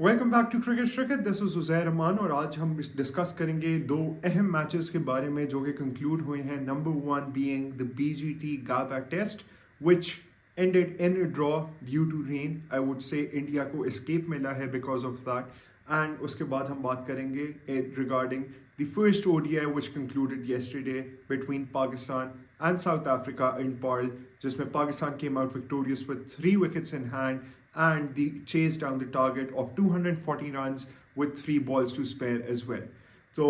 Welcome back to cricket this is Uzair Rahman और आज हम डिस्कस करेंगे दो अहम मैचेस के बारे में जो कि कंक्लूड हुए हैं। Number one being the BGT Gabba test which ended in a draw due to rain. I would say India को escape मिला है because of that. And उसके बाद हम बात करेंगे regarding the first ODI which concluded yesterday between Pakistan and South Africa in Pearl, जिसमें Pakistan came out victorious with 3 wickets in hand and the chase down the target of 240 runs with 3 balls to spare as well. तो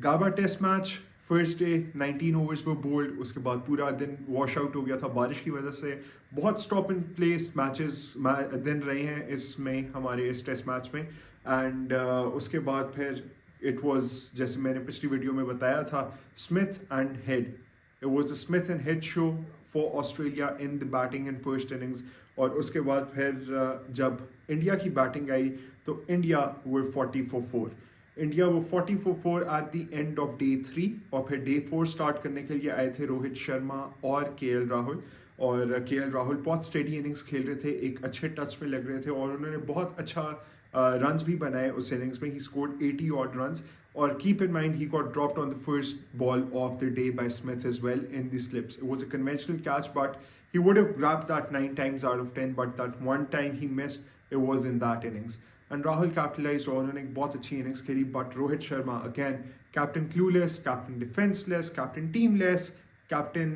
Gabba test match first day 19 overs वो bowled, उसके बाद पूरा दिन wash out हो गया था बारिश की वजह से। बहुत स्टॉप एंड प्लेस मैचेस दिन रहे हैं इसमें हमारे इस टेस्ट मैच में। एंड उसके बाद फिर इट वाज जैसे मैंने पिछली वीडियो में बताया था, Smith and head. It was the Smith and head show for Australia in the batting in first innings. और उसके बाद फिर जब इंडिया की बैटिंग आई तो इंडिया वर 40 for 4। इंडिया वो 40 for 4 eight the end of day 3 और फिर डे 4 स्टार्ट करने के लिए आए थे रोहित शर्मा और केएल राहुल। और केएल राहुल बहुत स्टेडी इनिंग्स खेल रहे थे, एक अच्छे टच में लग रहे थे और उन्होंने बहुत अच्छा रन्स भी बनाए उस इनिंग्स में। ही स्कोर्ड 80 odd runs और keep in mind he got dropped on the first ball of the day by Smith as well in the slips. It was a conventional catch but he would have grabbed that 9 times out of 10, but that one time he missed, it was in that innings. And Rahul capitalized और उन्होंने एक बहुत अच्छी innings खेली, but Rohit Sharma again, captain clueless, captain defenseless, captain teamless, captain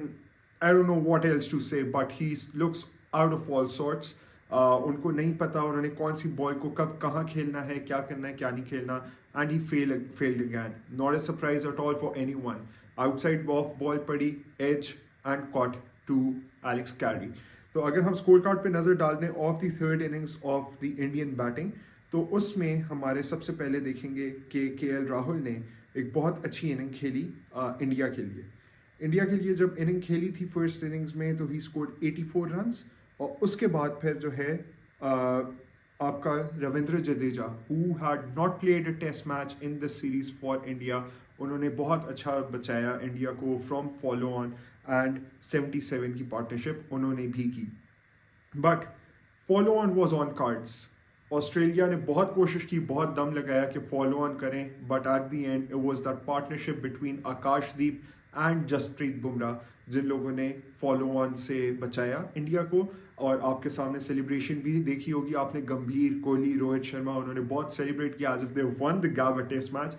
I don't know what else to say, but he looks out of all sorts. उनको नहीं पता उन्होंने कौन सी बॉल को कब कहाँ खेलना है, क्या करना है क्या नहीं खेलना, and he failed again. Not a surprise at all for anyone. Outside off ball पड़ी, edge and caught to Alex Carey. तो अगर हम स्कोर कार्ड पे नज़र डाल दें of the third innings of the Indian batting, तो उसमें हमारे सबसे पहले देखेंगे कि केएल राहुल ने एक बहुत अच्छी इनिंग खेली इंडिया के लिए। इंडिया के लिए जब इनिंग खेली थी फर्स्ट इनिंग्स में तो ही स्कोर्ड 84 रन्स। और उसके बाद फिर जो है आपका Ravindra Jadeja who had not played a test match in this series for India, उन्होंने बहुत अच्छा बचाया इंडिया को फ्रॉम फॉलो ऑन एंड 77 की पार्टनरशिप उन्होंने भी की। But follow on was on cards. Australia ने बहुत कोशिश की, बहुत दम लगाया कि फॉलो ऑन करें, but at the end it was that partnership between Akashdeep and Jasprit Bumrah जिन लोगों ने फॉलो ऑन से बचाया इंडिया को। और आपके सामने सेलिब्रेशन भी देखी होगी आपने, गंभीर, कोहली, रोहित शर्मा, उन्होंने बहुत सेलिब्रेट किया as if they won the Gabba test match.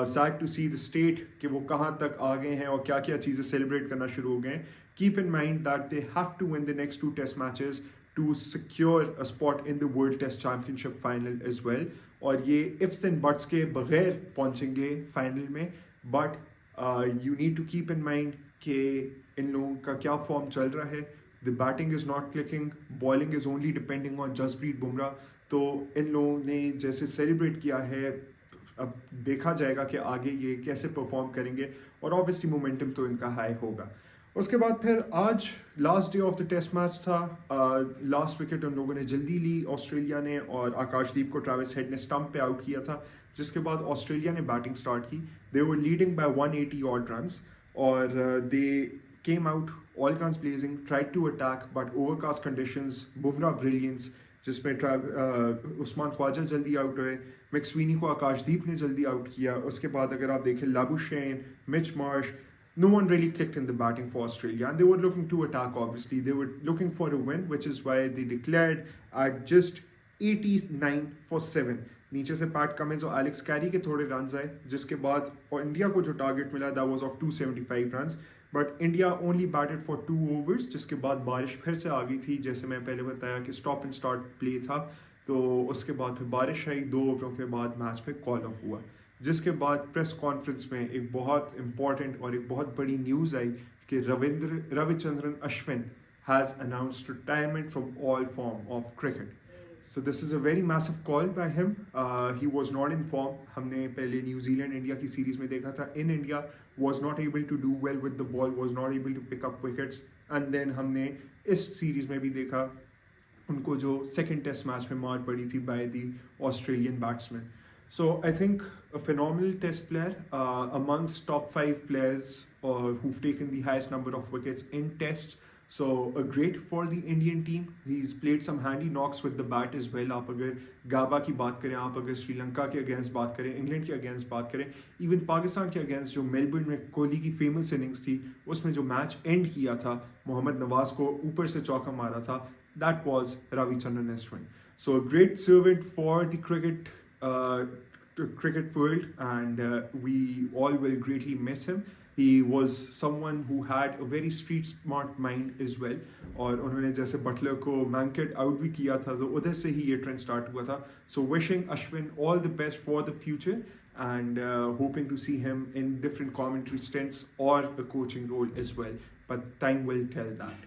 Sad to see the state कि वो कहाँ तक आ गए हैं और क्या क्या चीज़ें सेलिब्रेट करना शुरू हो गए हैं। Keep in mind that they have to win the next 2 test matches to secure a spot in the world test championship final as well. और ये इफ्स एंड बट्स के बगैर पहुंचेंगे फाइनल में, but you need to keep in mind कि इन लोगों का क्या फॉर्म चल रहा है। The batting is not clicking, bowling is only depending on Jasprit Bumrah. तो इन लोगों ने जैसे सेलिब्रेट किया है, अब देखा जाएगा कि आगे ये कैसे परफॉर्म करेंगे और ऑब्वियसली मोमेंटम तो इनका हाई होगा। उसके बाद फिर आज last day of the test match था। लास्ट विकेट उन लोगों ने जल्दी ली ऑस्ट्रेलिया ने और आकाशदीप को ट्रेविस हेड ने स्टंप पे आउट किया था, जिसके बाद ऑस्ट्रेलिया ने बैटिंग स्टार्ट की। They were leading by 180 odd runs और they came out all guns blazing, tried to attack but overcast conditions, Bumrah brilliance जिसमें उस्मान ख्वाजा जल्दी आउट हुए, मैक्सवीनी को आकाशदीप ने जल्दी आउट किया। उसके बाद अगर आप देखें Labuschagne, Mitch Marsh, no one really clicked in the batting for Australia and they were looking to attack. Obviously they were looking for a win, which is why they declared at just 89 for 7। नीचे से PAT Cummins और Alex Carey के थोड़े run आए, जिसके बाद और India को जो टारगेट मिला that was of 275 runs, but India only batted for 2 overs। जिसके बाद बारिश फिर से आ गई थी, जैसे मैं पहले बताया कि स्टॉप एंड स्टार्ट प्ले था, तो उसके बाद फिर बारिश आई। 2 ओवरों के बाद मैच पे कॉल ऑफ हुआ, जिसके बाद प्रेस कॉन्फ्रेंस में एक बहुत इंपॉर्टेंट और एक बहुत बड़ी न्यूज़ आई कि Ravichandran Ashwin has announced retirement from all form of cricket. So this is a very massive call by him. He was not in form. हमने पहले न्यूजीलैंड इंडिया की सीरीज में देखा था, in India was not able to do well with the ball, was not able to pick up wickets, and then हमने इस series में भी देखा उनको जो सेकेंड टेस्ट मैच में मार पड़ी थी by the Australian batsman. So I think a phenomenal test player amongst top 5 players who've taken the highest number of wickets in tests. So a great for the Indian team. He's played some handy knocks with the bat as well. आप अगर गाबा की बात करें, आप अगर श्रीलंका के against बात करें, इंग्लैंड के अगेंस्ट बात करें, इवन पाकिस्तान के अगेंस्ट जो मेलबर्न में कोहली की फेमस इनिंग्स थी, उसमें जो मैच एंड किया था, मोहम्मद नवाज को ऊपर से चौका मारा था, that was Ravichandran Ashwin. So a great servant for the cricket world, and we all will greatly miss him. He was someone who had a very street smart mind as well. और उन्होंने जैसे Buttler को मैंकेट out भी किया था, तो उधर से ही ये ट्रेंड स्टार्ट हुआ था. So wishing Ashwin all the best for the future, and hoping to see him in different commentary stints or a coaching role as well. But time will tell that.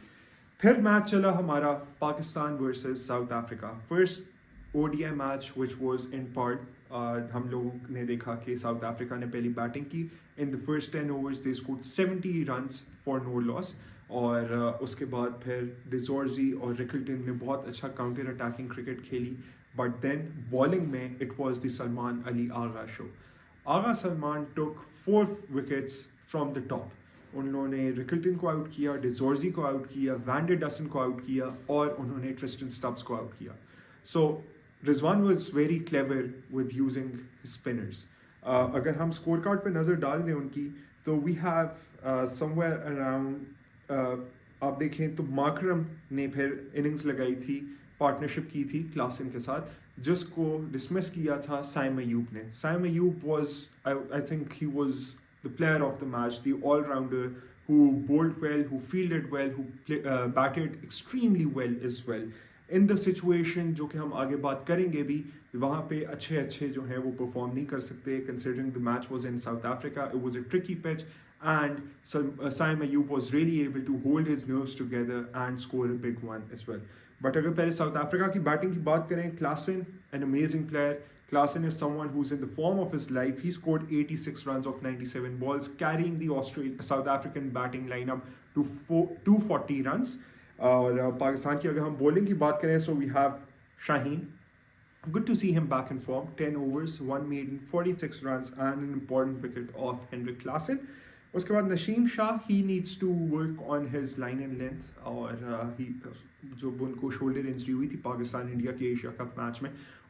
फिर match चला हमारा Pakistan versus south Africa. First ODI match which was in Perth. हम लोगों ने देखा कि south Africa ने पहली बैटिंग की. In the first 10 overs they scored 70 runs for no loss. और उसके बाद फिर डिजोर्जी और रिकल्टन ने बहुत अच्छा काउंटर अटैकिंग क्रिकेट खेली. बट देन बॉलिंग में it was the Salman Ali Agha show. Agha Salman took 4 wickets from the top. उन्होंने रिकल्टन को आउट किया, डिजोर्जी को आउट किया, वैंडर डसन को आउट किया, और उन्होंने ट्रिस्टन स्टब्स को आउट किया. So Rizwan was very clever with using spinners. अगर हम स्कोर कार्ड पर नज़र डाल दें उनकी, तो वी हैव समवेयर अराउंड, आप देखें तो माकरम ने फिर इनिंग्स लगाई थी, पार्टनरशिप की थी क्लासन के साथ, जिसको डिसमिस किया था साइम अयूब ने. Saim Ayub was, I think he was the player of the match, the all-rounder who bowled well, who fielded well, who batted extremely well as well. In the situation जो कि हम आगे बात करेंगे भी, वहाँ पे अच्छे जो हैं वो परफॉर्म नहीं कर सकते. Considering the match was in South Africa, it was a tricky pitch, and Saim Ayub was really able to hold his nerves together and score a big one as well. But अगर पहले south Africa की batting की बात करें, Klaasen, an amazing player. Klaasen is someone who's in the form of his life. He scored 86 runs off 97 balls, carrying the South African batting lineup to 240 runs. और पाकिस्तान की अगर हम बॉलिंग की बात करें, so we have Shaheen. Good to see him back in form. 10 overs, 1 maiden, 46 runs, and an important wicket off Henrik Klaasen. उसके बाद नशीम Shah, he needs to work on his line and length. और जो उनको shoulder injury हुई थी Pakistan India के Asia cup match में,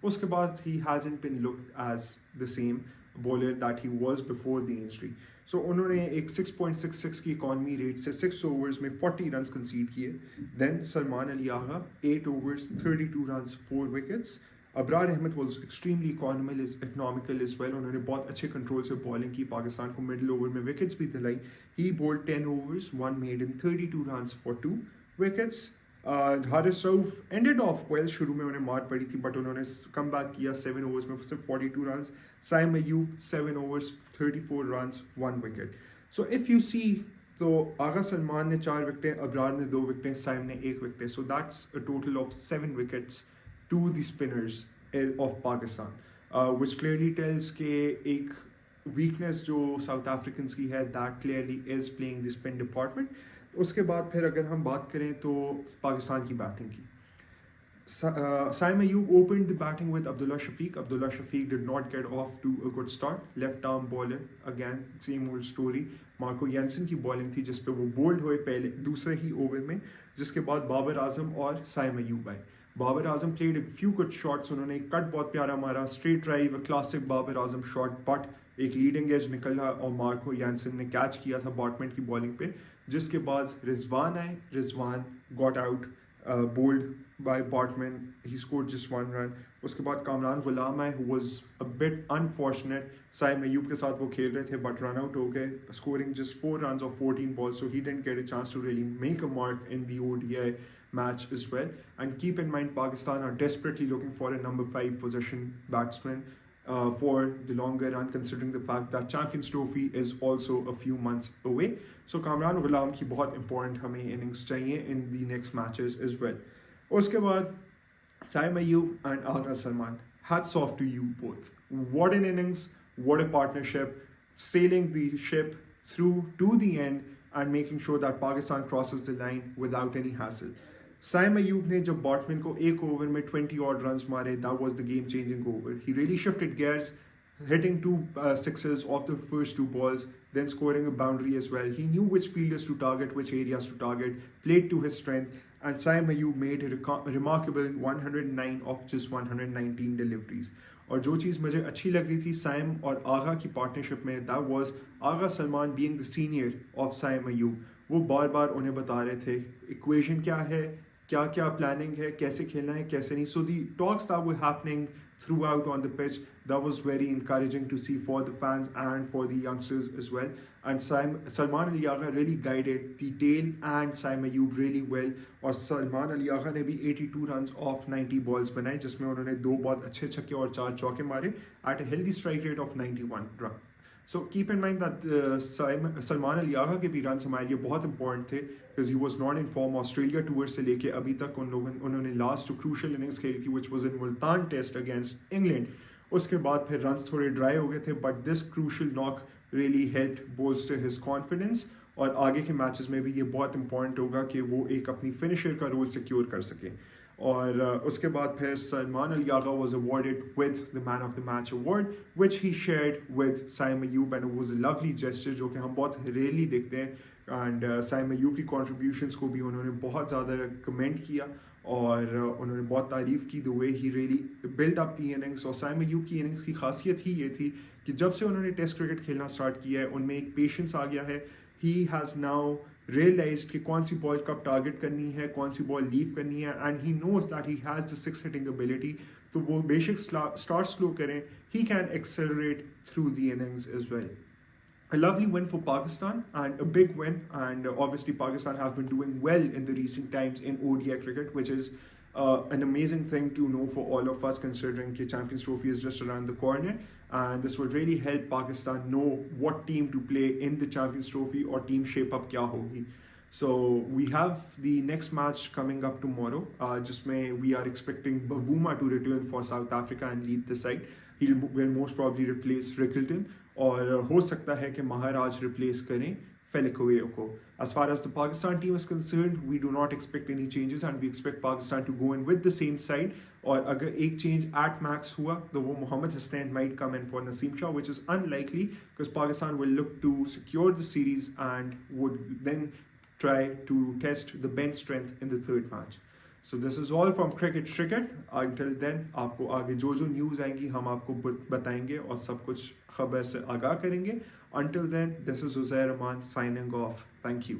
उसके बाद he hasn't been looked as the same bowler that he was before the injury. So उन्होंने एक 6.66 की इकॉनमी रेट से 6 ओवर्स में 40 रन्स कंसीड किए. Then Salman Ali Agha 8 overs 32 runs 4 wickets. Abrar Ahmed was extremely economical as well. उन्होंने बहुत अच्छे कंट्रोल से बॉलिंग की, पाकिस्तान को मिडिल ओवर में विकेट्स भी दिलाई. He bowled 10 overs, 1 maiden, 32 runs for 2 wickets. Haris Rauf ended off well. शुरू में उन्हें मार पड़ी थी, बट उन्होंने कम बैक किया 7 overs में सिर्फ 42 runs. Saim Ayub 7 overs, 34 runs, 1 wicket. So if you see, तो आगा सलमान ने 4 विकेटें, अबरार ने 2 विकेटें, साइम ने 1 wicket. So that's a total of 7 wickets to the spinners of Pakistan, which clearly tells कि एक weakness जो South Africans की है, that clearly is playing the spin department. उसके बाद फिर अगर हम बात करें तो पाकिस्तान की बैटिंग की, Saim Ayub opened the batting with Abdullah Shafiq. Abdullah Shafiq did not get off to a good start. Left arm bowler, again same old story. Marco Jansen की बॉलिंग थी जिस पे वो बोल्ड हुए पहले दूसरे ही ओवर में, जिसके बाद बाबर आजम और साइम अयूब आए. Babar Azam played a few good shots. उन्होंने एक कट बहुत प्यारा मारा, straight drive, classic Babar Azam shot, but एक लीडिंग एज निकला और मार्को यंसन ने कैच किया था बॉटमैन की बॉलिंग पे. जिसके बाद रिजवान आए. Rizwan got out, bowled by Baartman. He scored just 1 run. उसके बाद कामरान गुलाम आए, who was a bit unfortunate. Saim Ayub के साथ वो खेल रहे थे बट रन आउट हो गए, scoring just 4 runs off 14 balls. So he didn't get a chance to really make a mark in the ODI match as well. And keep in mind, Pakistan are desperately looking for a number 5 position batsman for the longer run, considering the fact that Champions Trophy is also a few months away. So Kamran Ghulam की बहुत important हमें innings चाहिए in the next matches as well. उसके बाद Saim Ayub and Agha Salman, hats off to you both. What an innings, what a partnership, sailing the ship through to the end and making sure that Pakistan crosses the line without any hassle. Saim Ayub ने जब बॉटमैन को एक over में 20 odd runs मारे, that was the game changing over. He really shifted gears. hitting two sixes off the first two balls, then scoring a boundary as well. He knew which fielders to target, which areas to target, played to his strength, and Saim Ayub made a remarkable 109 of just 119 deliveries. और जो चीज़ मुझे अच्छी लग रही थी साइम और आगा की partnership में, that was Agha Salman being the senior of Saim Ayub. वो बार बार उन्हें बता रहे थे इक्वेशन क्या है, क्या क्या प्लानिंग है, कैसे खेलना है, कैसे नहीं. So the talks that were happening throughout on the pitch, that was very encouraging to see for the fans and for the youngsters as well. And Salman Ali Agha really guided the tail and Saim Ayub really well. और सलमान अली आगा ने भी 82 runs off 90 balls बनाए, जिसमें उन्होंने 2 बहुत अच्छे छक्के और 4 चौके मारे at a healthy strike rate of 91 run. So keep in mind that Salman Ali आगा के भी रन हमारे लिए बहुत इंपॉर्टेंट थे, because he was not in form. Australia tour से लेके अभी तक उन्होंने लास्ट जो क्रूशल इनिंग्स खेली थी which was in Multan test against England. उसके बाद फिर रन्स थोड़े ड्राई हो गए थे, but this crucial knock really helped bolster his confidence. और आगे के मैचेस में भी ये बहुत इंपॉर्टेंट होगा कि वो एक अपनी फिनिशर का रोल सिक्योर कर सके. और उसके बाद फिर Salman Ali Agha was awarded with the man of the match award which he shared with Saim Ayub, and was a lovely gesture जो कि हम बहुत रेयरली देखते हैं. एंड साइम अयूब की कॉन्ट्रीब्यूशंस को भी उन्होंने बहुत ज़्यादा कमेंट किया और उन्होंने बहुत तारीफ़ की the way he really build up the innings. और साइम अयूब की इनिंग्स की खासियत ही ये थी कि जब से उन्होंने टेस्ट क्रिकेट खेलना स्टार्ट किया है उनमें एक पेशेंस आ गया है. ही हैज़ नाउ realized कि कौन सी बॉल कब टारगेट करनी है, कौन सी बॉल लीव करनी है, and he knows that he has the six hitting ability. तो वो बेशक स्टार्ट स्लो करें, he can accelerate through the innings as well. A lovely win for Pakistan and a big win, and obviously Pakistan have been doing well in the recent times in ODI cricket, which is an amazing thing to know for all of us, considering the Champions Trophy is just around the corner, and this will really help Pakistan know what team to play in the Champions Trophy or team shape up kya hogi. So we have the next match coming up tomorrow, जिसमें we are expecting Bavuma to return for South Africa and lead the side. He will most probably replace Rickleton, और हो सकता है कि महाराज replace करें फेलिकोवेयो को. As far as the Pakistan team is concerned, we do not expect any changes and we expect Pakistan to go in with the same side. और अगर एक change at max हुआ तो वो Mohammad Hussain might come in for Naseem Shah, which is unlikely because Pakistan will look to secure the series and would then try to test the bench strength in the third match. So this is all from Cricket Cricket. Until then, आपको आगे जो जो news आएंगी हम आपको बताएंगे और सब कुछ खबर से आगाह करेंगे. Until then, this is Uzair Rahman signing off. Thank you.